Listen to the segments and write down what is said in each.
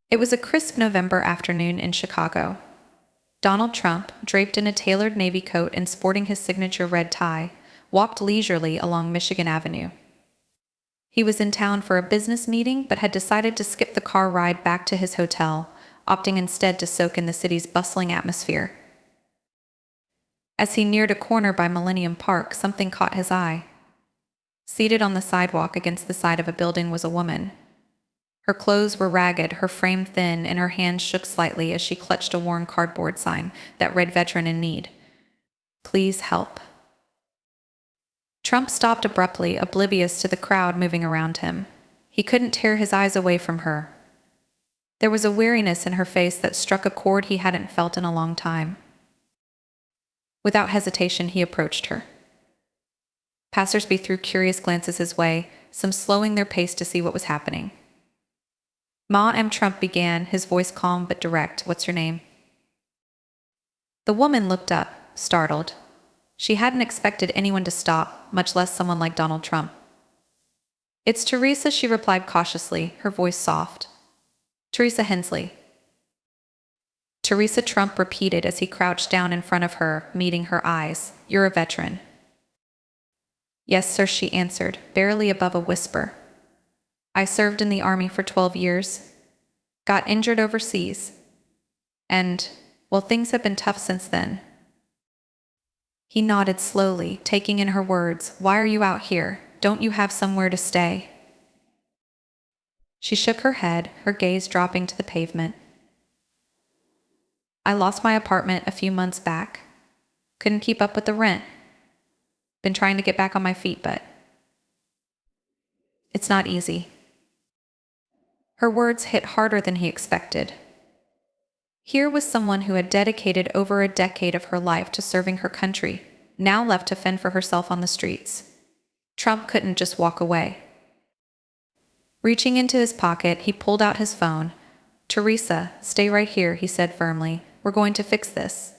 It was a crisp November afternoon in Chicago. Donald Trump, draped in a tailored navy coat and sporting his signature red tie, walked leisurely along Michigan Avenue. He was in town for a business meeting but had decided to skip the car ride back to his hotel, opting instead to soak in the city's bustling atmosphere. As he neared a corner by Millennium Park, something caught his eye. Seated on the sidewalk against the side of a building was a woman. Her clothes were ragged, her frame thin, and her hands shook slightly as she clutched a worn cardboard sign that read "Veteran in Need." Please help. Trump stopped abruptly, oblivious to the crowd moving around him. He couldn't tear his eyes away from her. There was a weariness in her face that struck a chord he hadn't felt in a long time. Without hesitation, he approached her. Passersby threw curious glances his way, some slowing their pace to see what was happening. "Ma M. Trump began, his voice calm but direct. What's your name?" The woman looked up, startled. She hadn't expected anyone to stop, much less someone like Donald Trump. "It's Teresa," she replied cautiously, her voice soft. "Teresa Hensley." Teresa, Trump repeated as he crouched down in front of her, meeting her eyes. "You're a veteran." "Yes, sir," she answered, barely above a whisper. "I served in the Army for 12 years. Got injured overseas. And, well, things have been tough since then." He nodded slowly, taking in her words. "Why are you out here? Don't you have somewhere to stay?" She shook her head, her gaze dropping to the pavement. "I lost my apartment a few months back. Couldn't keep up with the rent. Been trying to get back on my feet, but it's not easy." Her words hit harder than he expected. Here was someone who had dedicated over a decade of her life to serving her country, now left to fend for herself on the streets. Trump couldn't just walk away. Reaching into his pocket, he pulled out his phone. "Teresa, stay right here," he said firmly. "We're going to fix this."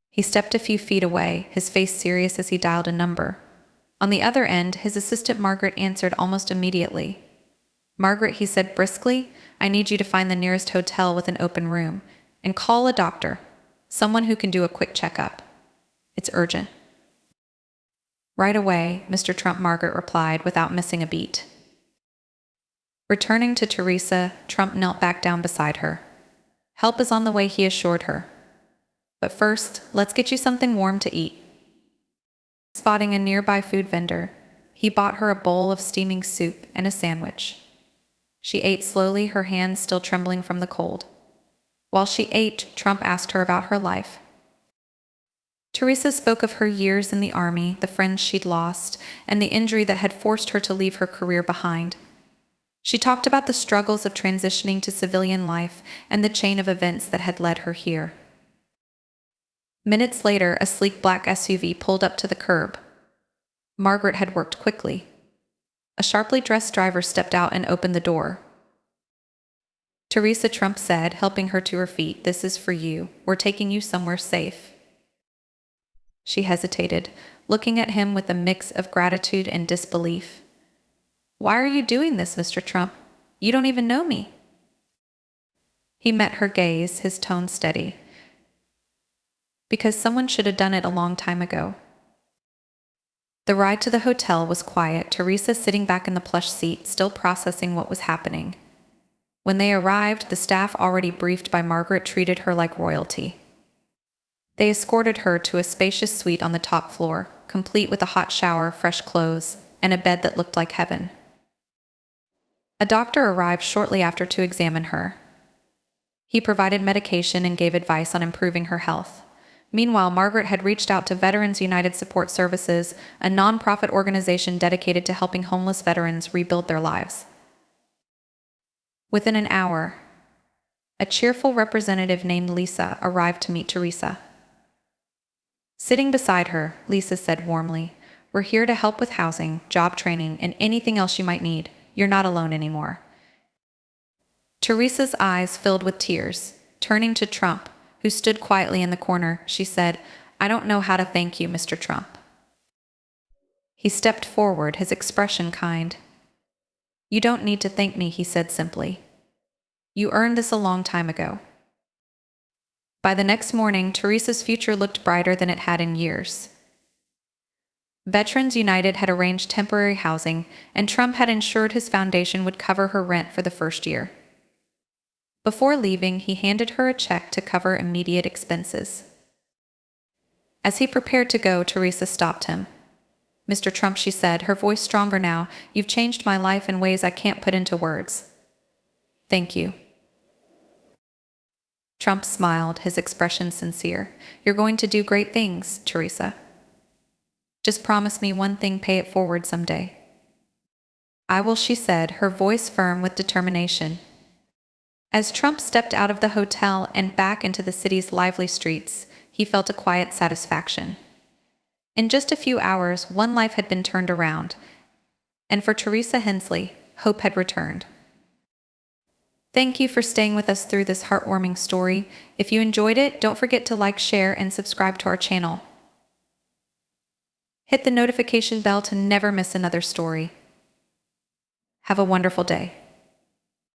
He stepped a few feet away, his face serious as he dialed a number. On the other end, his assistant Margaret answered almost immediately. "Margaret," he said briskly, "I need you to find the nearest hotel with an open room, and call a doctor, someone who can do a quick checkup. It's urgent." "Right away, Mr. Trump," Margaret replied without missing a beat. Returning to Teresa, Trump knelt back down beside her. "Help is on the way," he assured her. "But first, let's get you something warm to eat." Spotting a nearby food vendor, he bought her a bowl of steaming soup and a sandwich. She ate slowly, her hands still trembling from the cold. While she ate, Trump asked her about her life. Teresa spoke of her years in the Army, the friends she'd lost, and the injury that had forced her to leave her career behind. She talked about the struggles of transitioning to civilian life and the chain of events that had led her here. Minutes later, a sleek black SUV pulled up to the curb. Margaret had worked quickly. A sharply dressed driver stepped out and opened the door. "Teresa," Trump said, helping her to her feet, "this is for you. We're taking you somewhere safe." She hesitated, looking at him with a mix of gratitude and disbelief. "Why are you doing this, Mr. Trump? You don't even know me." He met her gaze, his tone steady. "Because someone should have done it a long time ago." The ride to the hotel was quiet, Teresa sitting back in the plush seat, still processing what was happening. When they arrived, the staff, already briefed by Margaret, treated her like royalty. They escorted her to a spacious suite on the top floor, complete with a hot shower, fresh clothes, and a bed that looked like heaven. A doctor arrived shortly after to examine her. He provided medication and gave advice on improving her health. Meanwhile, Margaret had reached out to Veterans United Support Services, a nonprofit organization dedicated to helping homeless veterans rebuild their lives. Within an hour, a cheerful representative named Lisa arrived to meet Teresa. Sitting beside her, Lisa said warmly, "We're here to help with housing, job training, and anything else you might need. You're not alone anymore." Teresa's eyes filled with tears. Turning to Trump, who stood quietly in the corner, she said, "I don't know how to thank you, Mr. Trump." He stepped forward, his expression kind. "You don't need to thank me," he said simply. You earned this a long time ago. By the next morning, Teresa's future looked brighter than it had in years. Veterans United had arranged temporary housing, and Trump had ensured his foundation would cover her rent for the first year. Before leaving, he handed her a check to cover immediate expenses. As he prepared to go, Teresa stopped him. "Mr. Trump," she said, her voice stronger now, "you've changed my life in ways I can't put into words. Thank you." Trump smiled, his expression sincere. "You're going to do great things, Teresa. Just promise me one thing, pay it forward someday." "I will," she said, her voice firm with determination. As Trump stepped out of the hotel and back into the city's lively streets, he felt a quiet satisfaction. In just a few hours, one life had been turned around, and for Teresa Hensley, hope had returned. Thank you for staying with us through this heartwarming story. If you enjoyed it, don't forget to like, share, and subscribe to our channel. Hit the notification bell to never miss another story. Have a wonderful day.